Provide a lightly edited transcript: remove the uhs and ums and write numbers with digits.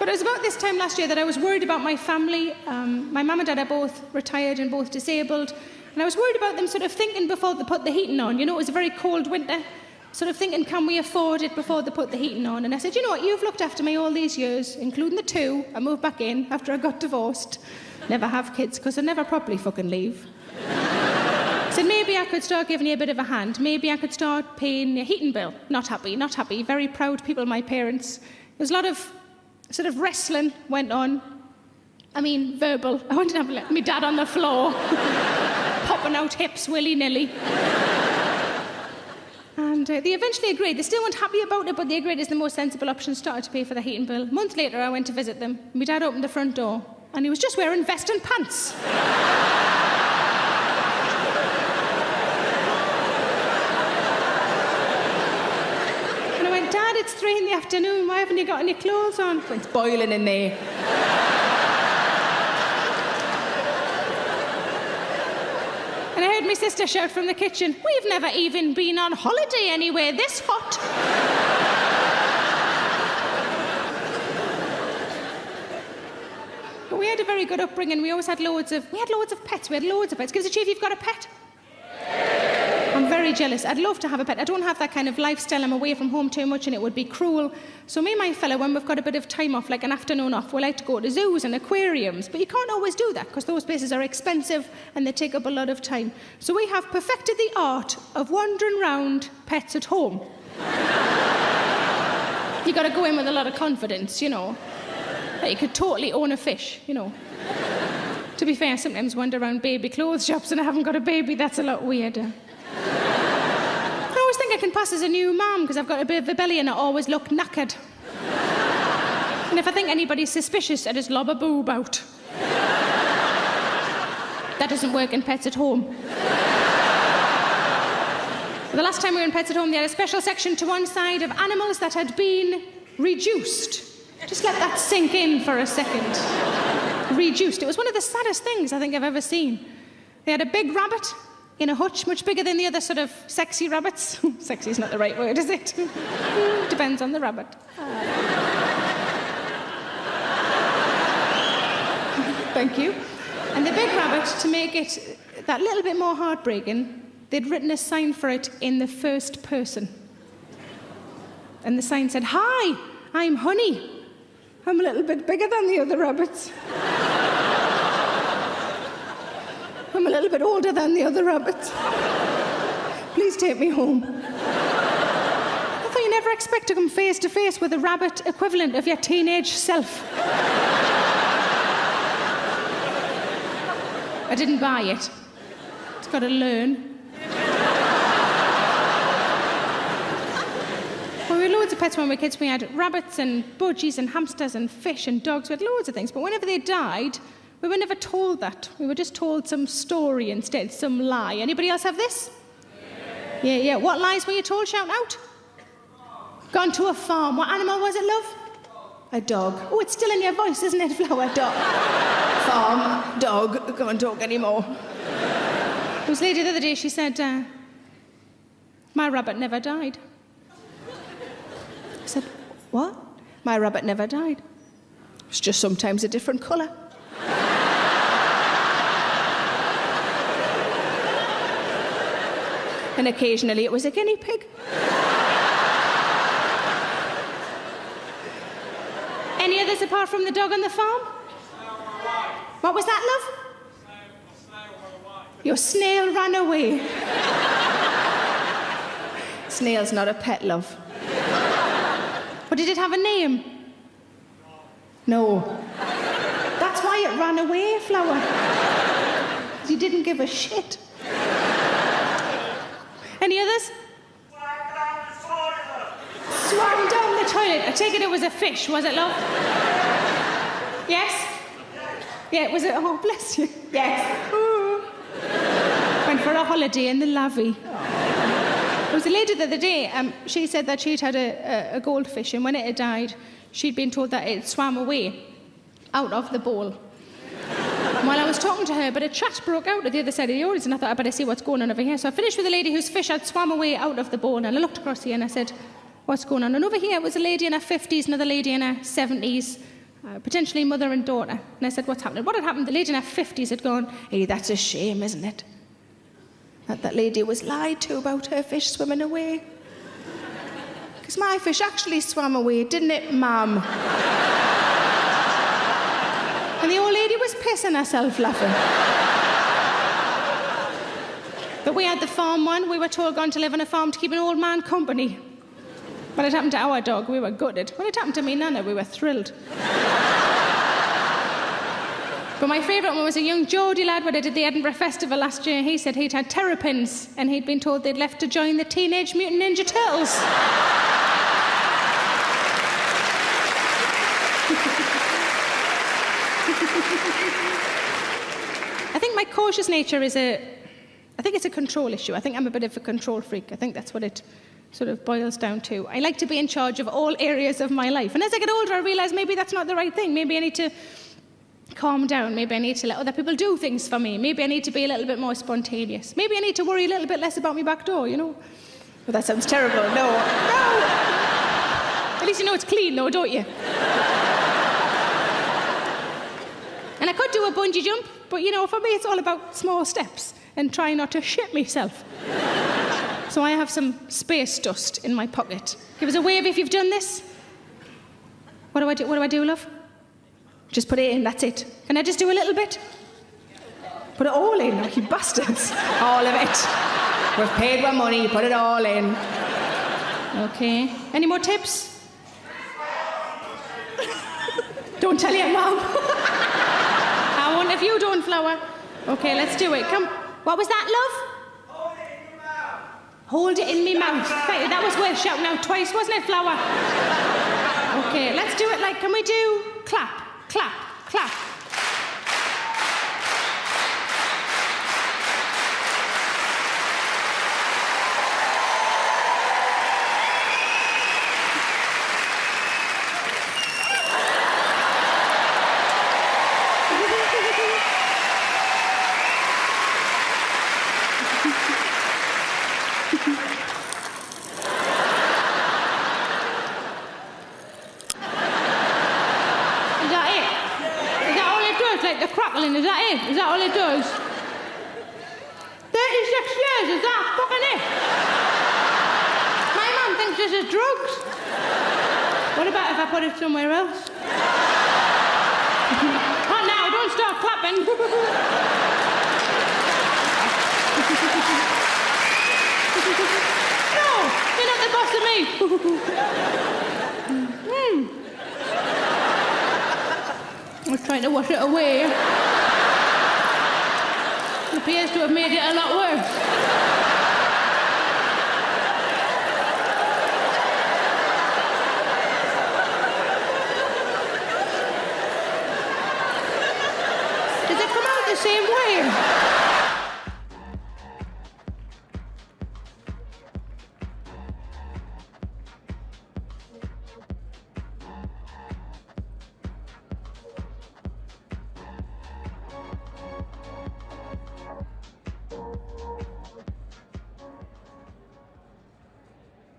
But it was about this time last year that I was worried about my family. My mum and dad are both retired and both disabled. And I was worried about them sort of thinking before they put the heating on. You know, it was a very cold winter. Sort of thinking, can we afford it before they put the heating on? And I said, you know what, you've looked after me all these years, including the 2. I moved back in after I got divorced. Never have kids, because I never properly fucking leave. I said, maybe I could start giving you a bit of a hand. Maybe I could start paying your heating bill. Not happy, not happy. Very proud people, my parents. There's a lot of sort of wrestling went on. I mean, verbal. I wanted to have my dad on the floor, popping out hips willy-nilly. And they eventually agreed. They still weren't happy about it, but they agreed it's the most sensible option, started to pay for the heating bill. A month later, I went to visit them. My dad opened the front door, and he was just wearing vest and pants. And I went, Dad, it's 3 in the afternoon. Why haven't you got any clothes on? It's boiling in there. And I heard my sister shout from the kitchen, we've never even been on holiday anywhere this hot. But we had a very good upbringing. We always had loads of pets. We had loads of pets. Give us a cheer if you've got a pet. I'm very jealous. I'd love to have a pet. I don't have that kind of lifestyle. I'm away from home too much and it would be cruel. So me and my fella, when we've got a bit of time off, like an afternoon off, we like to go to zoos and aquariums. But you can't always do that because those places are expensive and they take up a lot of time. So we have perfected the art of wandering round pets at home. You got to go in with a lot of confidence, you know. That you could totally own a fish, you know. To be fair, I sometimes wander around baby clothes shops and I haven't got a baby. That's a lot weirder. I always think I can pass as a new mum because I've got a bit of a belly and I always look knackered. And if I think anybody's suspicious, I just lob a boob out. That doesn't work in Pets at Home. The last time we were in Pets at Home, they had a special section to one side of animals that had been reduced. Just let that sink in for a second. Reduced. It was one of the saddest things I think I've ever seen. They had a big rabbit in a hutch, much bigger than the other sort of sexy rabbits. Sexy is not the right word, is it? Depends on the rabbit. Thank you. And the big rabbit, to make it that little bit more heartbreaking, they'd written a sign for it in the first person. And the sign said, "Hi, I'm Honey. I'm a little bit bigger than the other rabbits. I'm a little bit older than the other rabbits. Please take me home." I thought you never expect to come face to face with a rabbit equivalent of your teenage self. I didn't buy it. It's got to learn. Well, we had loads of pets when we were kids. We had rabbits and budgies and hamsters and fish and dogs. We had loads of things. But whenever they died, we were never told that. We were just told some story instead, some lie. Anybody else have this? Yeah. What lies were you told? Shout out. Gone to a farm. What animal was it, love? A dog. Oh, it's still in your voice, isn't it, Flower? Dog. Farm, dog. Can't talk anymore. There was a lady the other day, she said, my rabbit never died. I said, what? My rabbit never died. It's just sometimes a different colour. And occasionally it was a guinea pig. Any others apart from the dog on the farm? What was that, love? Your snail ran away. Snail's not a pet, love. But did it have a name? No. That's why it ran away, Flower. You didn't give a shit. Any others? Swam down the toilet. I take it was a fish, was it, love? Yes? Yeah, was it? Oh, bless you. Yes. Ooh. Went for a holiday in the lavvy. There was a lady the other day, she said that she'd had a goldfish, and when it had died, she'd been told that it swam away out of the bowl. And while I was talking to her, but a chat broke out at the other side of the audience, and I thought I'd better see what's going on over here. So I finished with a lady whose fish had swam away out of the bowl, and I looked across here and I said, what's going on? And over here was a lady in her 50s, another lady in her 70s, potentially mother and daughter. And I said, what's happening? What had happened? The lady in her 50s had gone, hey, that's a shame, isn't it? That lady was lied to about her fish swimming away. Because my fish actually swam away, didn't it, Mum? And the old lady was pissing herself laughing. But we had the farm one. We were told gone to live on a farm to keep an old man company. When it happened to our dog, we were gutted. When it happened to me nana, we were thrilled. But my favourite one was a young Geordie lad when I did the Edinburgh Festival last year. He said he'd had terrapins and he'd been told they'd left to join the Teenage Mutant Ninja Turtles. I think my cautious nature is I think it's a control issue. I think I'm a bit of a control freak. I think that's what it sort of boils down to. I like to be in charge of all areas of my life. And as I get older, I realise maybe that's not the right thing. Maybe I need to calm down. Maybe I need to let other people do things for me. Maybe I need to be a little bit more spontaneous. Maybe I need to worry a little bit less about my back door, you know? But that sounds terrible. No. At least you know it's clean, though, don't you? And I could do a bungee jump, but, you know, for me, it's all about small steps and trying not to shit myself. So I have some space dust in my pocket. Give us a wave if you've done this. What do I do? What do I do, love? Just put it in, that's it. Can I just do a little bit? Put it all in, like you bastards. All of it. We've paid our money, put it all in. Okay. Any more tips? Don't tell your mum. I won't if you don't, Flower. Okay, let's do it. Come. What was that, love? Hold it in me mouth. That was worth shouting out twice, wasn't it, Flower? Okay, let's do it like, can we do clap? Clap, clap. Is that it? Is that all it does? 36 years, is that fucking it? My mum thinks this is drugs. What about if I put it somewhere else? Oh, now, don't start clapping. No, you're not the boss of me. I was trying to wash it away. It appears to have made it a lot worse.